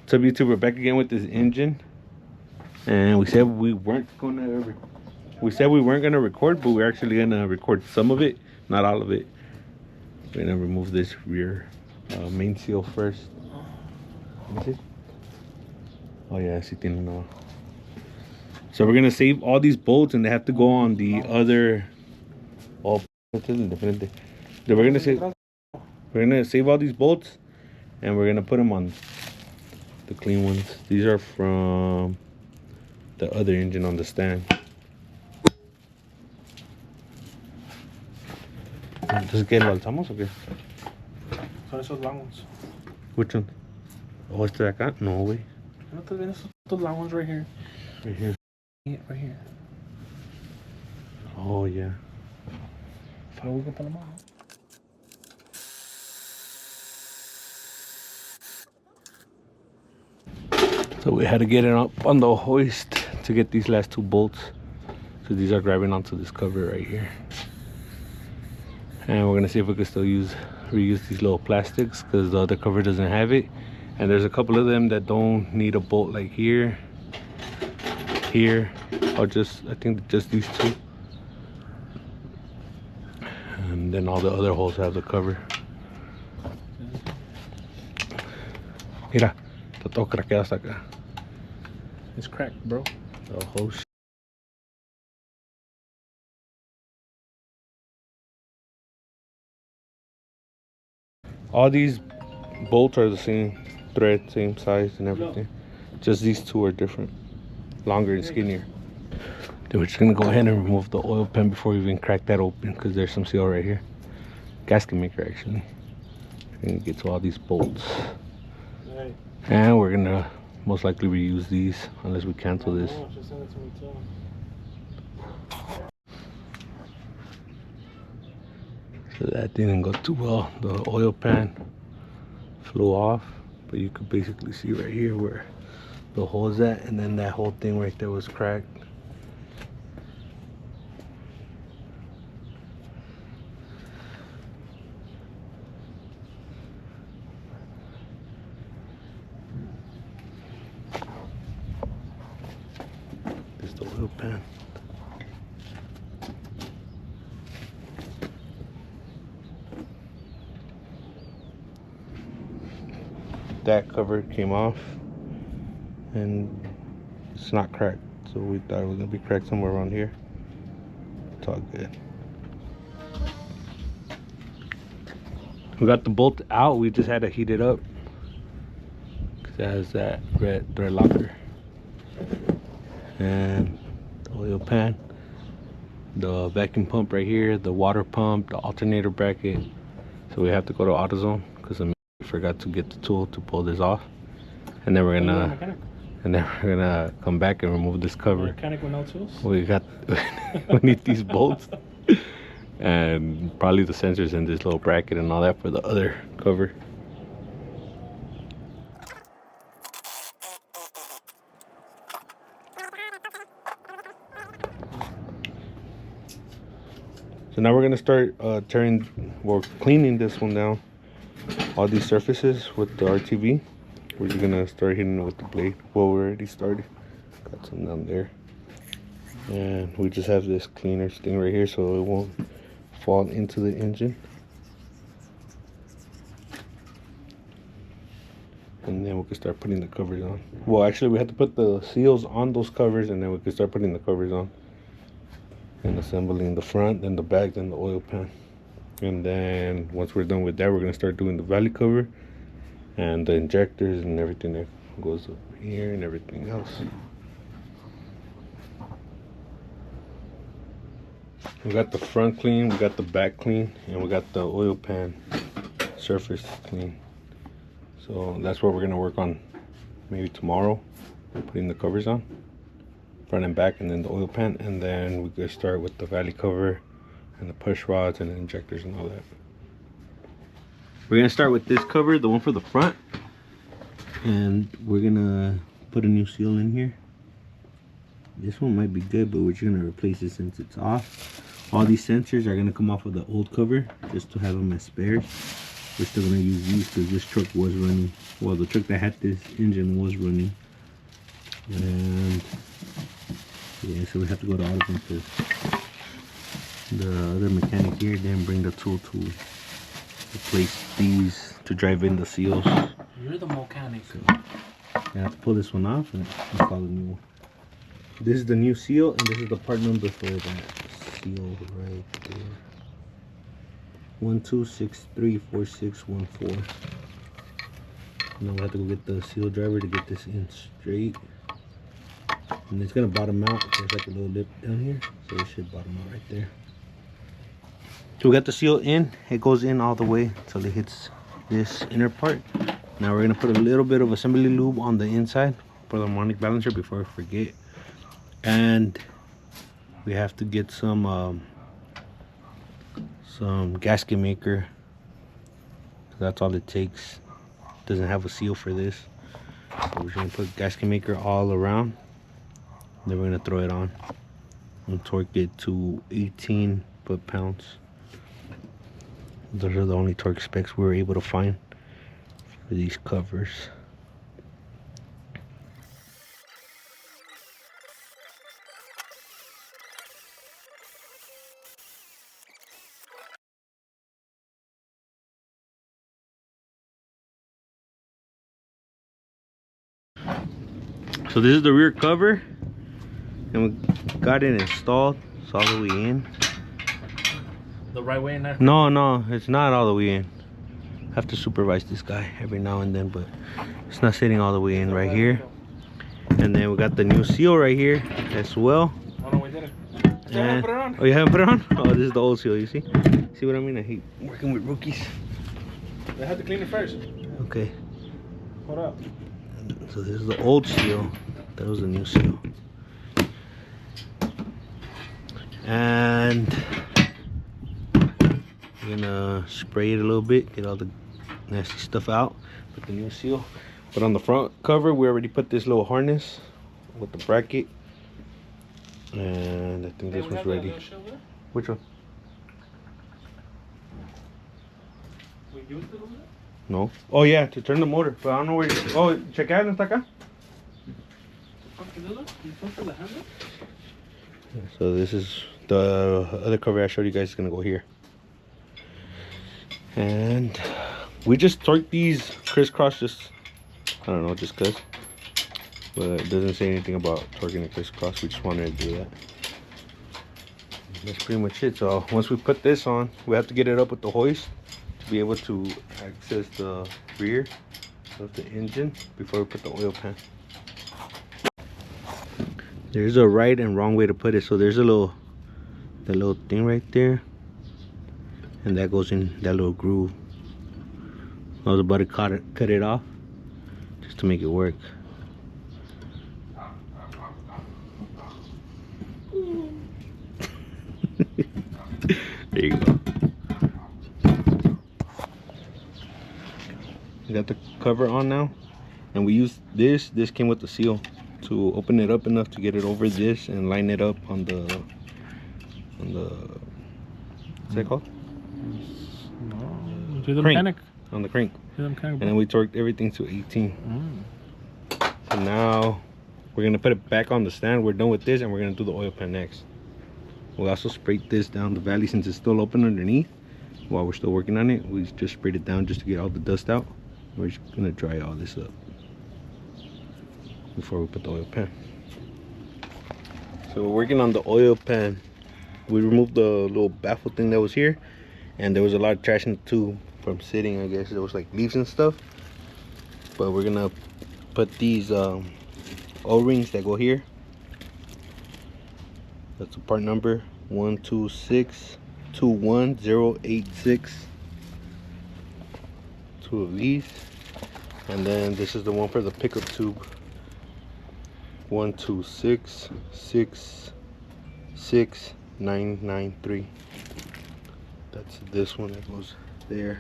So YouTube, we're back again with this engine, and we said we weren't gonna record, but we're actually gonna record some of it, not all of it. We're gonna remove this rear main seal first. Oh yeah, sí tiene una. So we're gonna save all these bolts, and they have to go on the other. Oh, we're gonna save all these bolts, and we're gonna put them on the clean ones. These are from the other engine on the stand. Just get lo alzamos o qué? Son esos long ones. Which one? Oh, este de acá? No, güey. No te ven esos long ones right here. Right here. Yeah, right here. Oh yeah. Para we can put them on. So we had to get it up on the hoist to get these last two bolts. So these are grabbing onto this cover right here. And we're gonna see if we can still reuse these little plastics, because the other cover doesn't have it. And there's a couple of them that don't need a bolt, like here, or I think just these two. And then all the other holes have the cover. Mira, está todo craqueado hasta acá. It's cracked, bro. The whole shit. All these bolts are the same thread, same size and everything. Just these two are different, longer and skinnier. Then we're just gonna go ahead and remove the oil pan before we even crack that open, because there's some seal right here. Gasket maker, actually. We're gonna get to all these bolts. And we're gonna most likely reuse these unless we cancel this. So that didn't go too well. The oil pan flew off, but you could basically see right here where the hole is at, and then that whole thing right there was cracked. This is the oil pan. That cover came off and it's not cracked, so we thought it was gonna be cracked somewhere around here. It's all good. We got the bolt out, we just had to heat it up because it has that red thread locker. And the oil pan, the vacuum pump right here, the water pump, the alternator bracket. So we have to go to AutoZone because I forgot to get the tool to pull this off, and then we're gonna come back and remove this cover. Mechanic with no tools. We need these bolts and probably the sensors in this little bracket and all that for the other cover. So now we're gonna start cleaning this one down. All these surfaces with the RTV. We're just gonna start hitting it with the blade. Well, we already started. Got some down there. And we just have this cleaner thing right here so it won't fall into the engine. And then we can start putting the covers on. Well, actually we have to put the seals on those covers, and then we can start putting the covers on. And assembling the front, then the back, then the oil pan. And then once we're done with that, we're gonna start doing the valley cover and the injectors and everything that goes up here and everything else. We got the front clean, we got the back clean, and we got the oil pan surface clean. So that's what we're gonna work on maybe tomorrow, putting the covers on, front and back, and then the oil pan, and then we could start with the valley cover and the push rods and the injectors and all that. We're gonna start with this cover, the one for the front, and we're gonna put a new seal in here. This one might be good, but we're just gonna replace it since it's off. All these sensors are gonna come off of the old cover just to have them as spares. we're still gonna use these because this truck was running. Well, the truck that had this engine was running. And yeah, so we have to go to Audubon because the other mechanic here didn't bring the tool to replace these to drive in the seals. You're the mechanic. So I have to pull this one off and install the new one. This is the new seal, and this is the part number for that seal right there. 12634614. Now we have to go get the seal driver to get this in straight. And it's gonna bottom out. There's like a little lip down here, so it should bottom out right there. So we got the seal in. It goes in all the way until it hits this inner part. Now we're gonna put a little bit of assembly lube on the inside for the harmonic balancer before I forget. And we have to get some gasket maker. That's all it takes. Doesn't have a seal for this. So we're gonna put gasket maker all around. Then we're gonna throw it on and torque it to 18 foot-pounds. Those are the only torque specs we were able to find for these covers. So this is the rear cover, and we got it installed. It's all the way in. The right way in there? No, it's not all the way in. I have to supervise this guy every now and then, but it's not sitting all the way in right here. And then we got the new seal right here as well. Oh no, we didn't. Still haven't put it on. Oh, you haven't put it on? Oh, this is the old seal, you see? See what I mean? I hate working with rookies. They have to clean it first. Okay. Hold up. So this is the old seal. That was the new seal. And we're gonna spray it a little bit, get all the nasty stuff out with the new seal. But on the front cover, we already put this little harness with the bracket. And I think this was ready. Which one? We used it over there? No. Oh yeah, to turn the motor. But I don't know where. Oh, check out, está acá. So this is the other cover I showed you guys is gonna go here. And we just torqued these crisscross, just I don't know, just cause. But it doesn't say anything about torquing the crisscross. We just wanted to do that. That's pretty much it. So once we put this on, we have to get it up with the hoist to be able to access the rear of the engine before we put the oil pan. There's a right and wrong way to put it. So there's a little, that little thing right there, and that goes in that little groove. I was about to cut it off just to make it work. There you go. We got the cover on now, and we used this. This came with the seal to open it up enough to get it over this and line it up on the what's that called? No, to the crank. mechanic. On the crank. To the mechanic. And then we torqued everything to 18. So now we're gonna put it back on the stand. We're done with this, and we're gonna do the oil pan next. We also sprayed this down the valley since it's still open underneath. While we're still working on it, we just sprayed it down just to get all the dust out. We're just gonna dry all this up before we put the oil pan. So we're working on the oil pan. We removed the little baffle thing that was here, and there was a lot of trash in the tube from sitting. I guess there was like leaves and stuff. But we're gonna put these O-rings that go here. That's the part number 12621086. Two of these, and then this is the one for the pickup tube. 12666993. That's this one that goes there.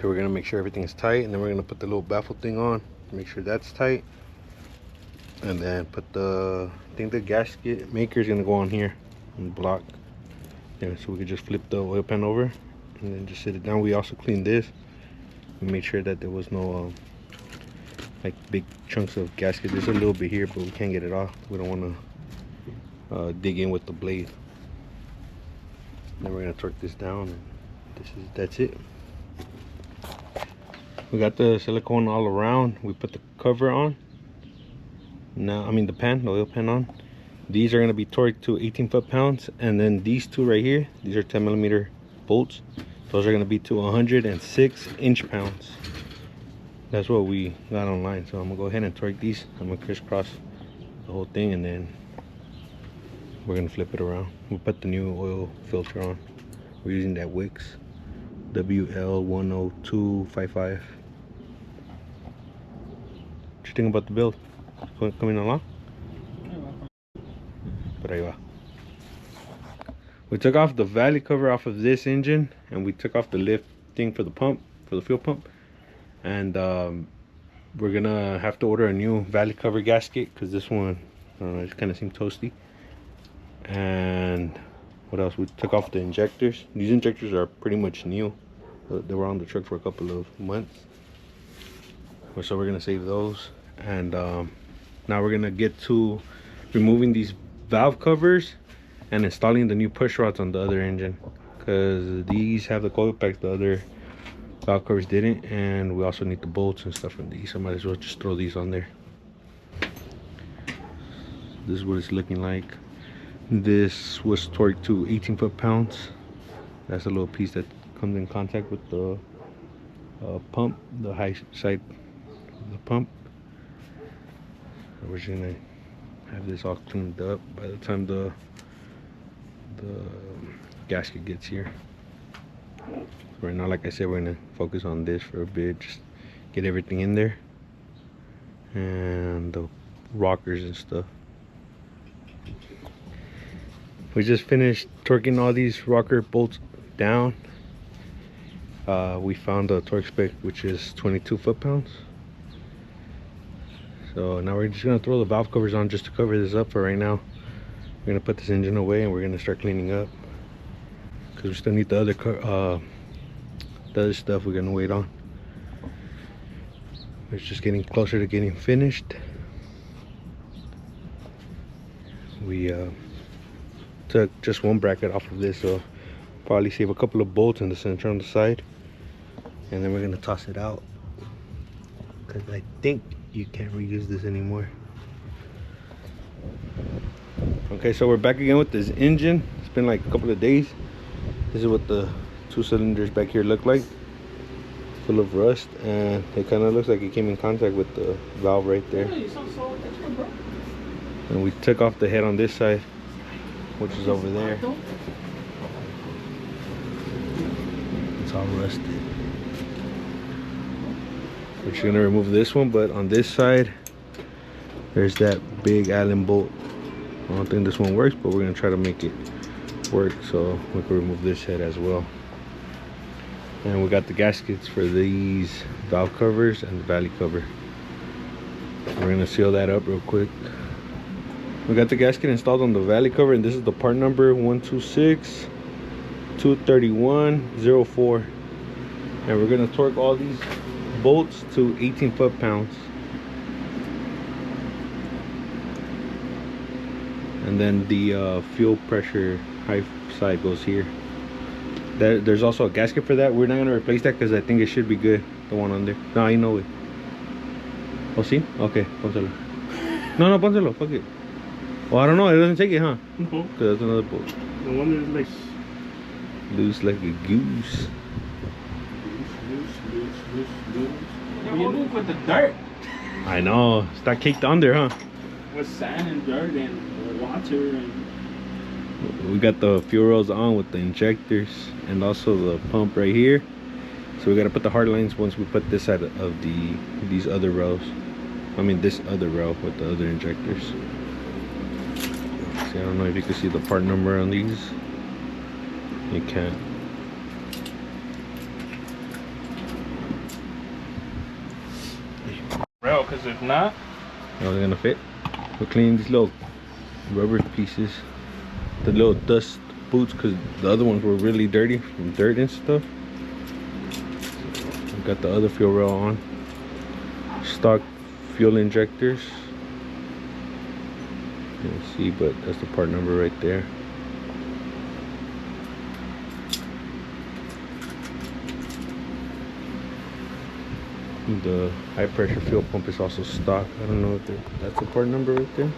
So we're gonna make sure everything's tight, and then we're gonna put the little baffle thing on, make sure that's tight, and then put the, I think the gasket maker is gonna go on here on the block. Yeah, so we could just flip the oil pan over and then just sit it down. We also cleaned this. We made sure that there was no like big chunks of gasket. There's a little bit here, but we can't get it off. We don't want to dig in with the blade. Then we're gonna torque this down, and that's it. We got the silicone all around. We put the cover on. Now, I mean the oil pan on. These are gonna be torqued to 18 foot-pounds, and then these two right here, these are 10mm bolts. Those are gonna be to 106 inch-pounds. That's what we got online. So I'm gonna go ahead and torque these. I'm gonna crisscross the whole thing, and then we're gonna flip it around. We'll put the new oil filter on. We're using that Wix WL10255. What you think about the build? Coming along? Por ahí va. We took off the valley cover off of this engine, and we took off the lift thing for the pump, for the fuel pump. And we're gonna have to order a new valley cover gasket because this one, I don't know, it kind of seemed toasty. And what else? We took off the injectors. These injectors are pretty much new. They were on the truck for a couple of months, so we're gonna save those. And now we're gonna get to removing these valve covers and installing the new push rods on the other engine, because these have the coil packs, the other valve covers didn't. And we also need the bolts and stuff on these, so I might as well just throw these on there. This is what it's looking like. This was torqued to 18 foot-pounds. That's a little piece that comes in contact with the pump, the high side of the pump. So we're just gonna have this all cleaned up by the time the gasket gets here. Right now, like I said, we're gonna focus on this for a bit, just get everything in there, and the rockers and stuff. We just finished torquing all these rocker bolts down. We found the torque spec, which is 22 foot-pounds. So now we're just gonna throw the valve covers on just to cover this up for right now. We're gonna put this engine away, and we're gonna start cleaning up, because we still need the other stuff we're gonna wait on. It's just getting closer to getting finished. We took just one bracket off of this, so probably save a couple of bolts in the center on the side, and then we're gonna toss it out, because I think you can't reuse this anymore. Okay, so we're back again with this engine. It's been like a couple of days. This is what the two cylinders back here look like, full of rust, and it kind of looks like it came in contact with the valve right there. And we took off the head on this side, which is over there. It's all rusted. We're just gonna remove this one, but on this side there's that big Allen bolt. I don't think this one works, but we're gonna try to make it work so we can remove this head as well. And we got the gaskets for these valve covers and the valley cover. We're gonna seal that up real quick. We got the gasket installed on the valley cover, and this is the part number 126-231-04. And we're gonna torque all these bolts to 18 foot-pounds. And then the fuel pressure high side goes here. There's also a gasket for that. We're not gonna replace that because I think it should be good, the one on there. No, I know it. Oh, see? Okay, pónselo. No, pónselo, fuck it. Well, I don't know, it doesn't take it, huh? Because that's another bolt. No wonder it's like loose like a goose. What you doing with the dirt? I know, it's not caked on there, huh? With sand and dirt and water and... We got the fuel rails on with the injectors and also the pump right here. So we gotta put the hard lines once we put this side of these other rails. I mean this other rail with the other injectors. See, I don't know if you can see the part number on these. You can't. Bro, because if not... No, they're gonna fit. We're cleaning these little rubber pieces, the little dust boots because the other ones were really dirty from dirt and stuff. We got the other fuel rail on. Stock fuel injectors. You can see, but that's the part number right there. The high pressure fuel pump is also stock. I don't know if that's the part number right there.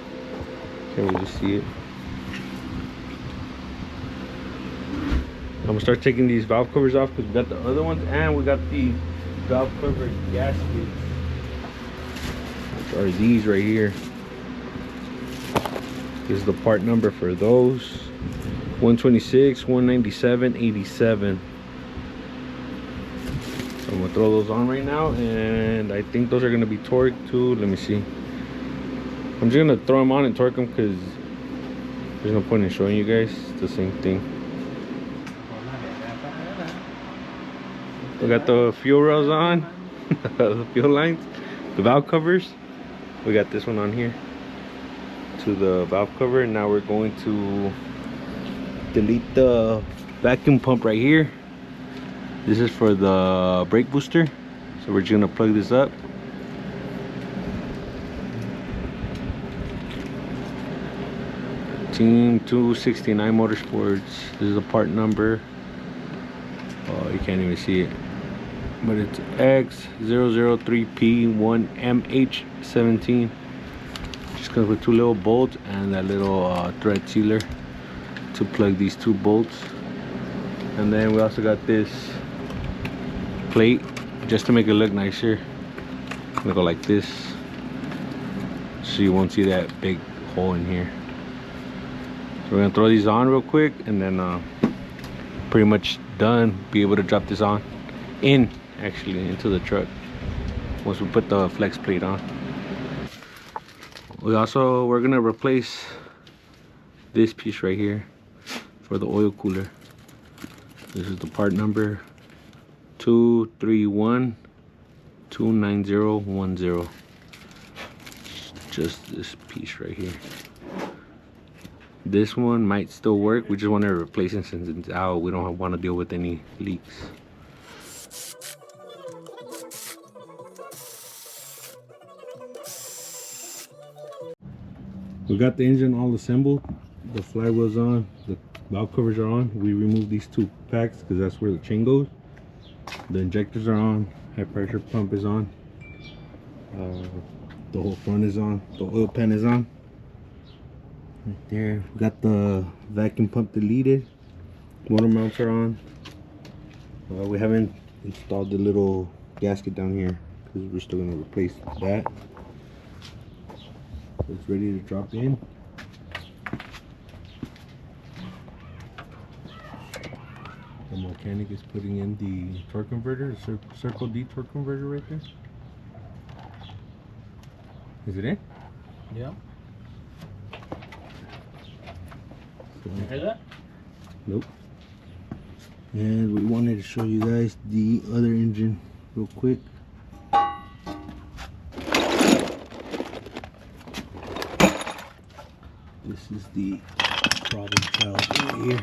Can't really see it. I'm gonna start taking these valve covers off because we got the other ones and we got the valve cover gaskets, which are these right here. This is the part number for those. 126, 197, 87. So I'm gonna throw those on right now, and I think those are gonna be torqued too. Let me see. I'm just gonna throw them on and torque them because there's no point in showing you guys. It's the same thing. We got the fuel rails on, the fuel lines, the valve covers. We got this one on here to the valve cover, and now we're going to delete the vacuum pump right here. This is for the brake booster, so we're just gonna plug this up. Team 269 Motorsports. This is a part number. Oh, you can't even see it, but it's X003P1MH17. Just comes with two little bolts and that little thread sealer to plug these two bolts. And then we also got this plate just to make it look nicer. I'm gonna go like this so you won't see that big hole in here. So we're gonna throw these on real quick, and then pretty much done. Be able to drop this on actually into the truck once we put the flex plate on. We're gonna replace this piece right here for the oil cooler. This is the part number 231-29010. Just this piece right here. This one might still work. We just want to replace it since it's out. We don't want to deal with any leaks. We got the engine all assembled. The flywheel's on. The valve covers are on. We removed these two packs because that's where the chain goes. The injectors are on. High pressure pump is on. The whole front is on. The oil pan is on. Right there. We got the vacuum pump deleted. Motor mounts are on. We haven't installed the little gasket down here because we're still going to replace that. So it's ready to drop in. The mechanic is putting in the torque converter, the Circle D torque converter right there. Is it in? Yeah. You hear that? Nope. And we wanted to show you guys the other engine real quick. This is the problem child right here.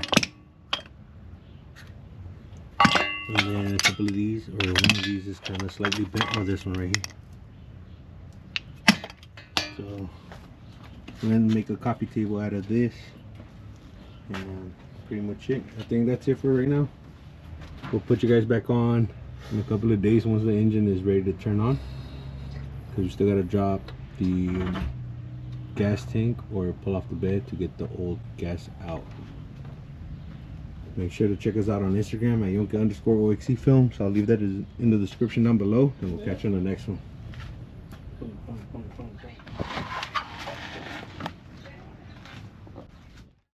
And then a couple of these, or one of these is kind of slightly bent. Oh, this one right here. So we're going to make a coffee table out of this. And pretty much it. I think that's it for right now. We'll put you guys back on in a couple of days once the engine is ready to turn on, because we still got to drop the gas tank or pull off the bed to get the old gas out. Make sure to check us out on Instagram at Yonke_OXC Films. I'll leave that in the description down below, and we'll catch you on the next one.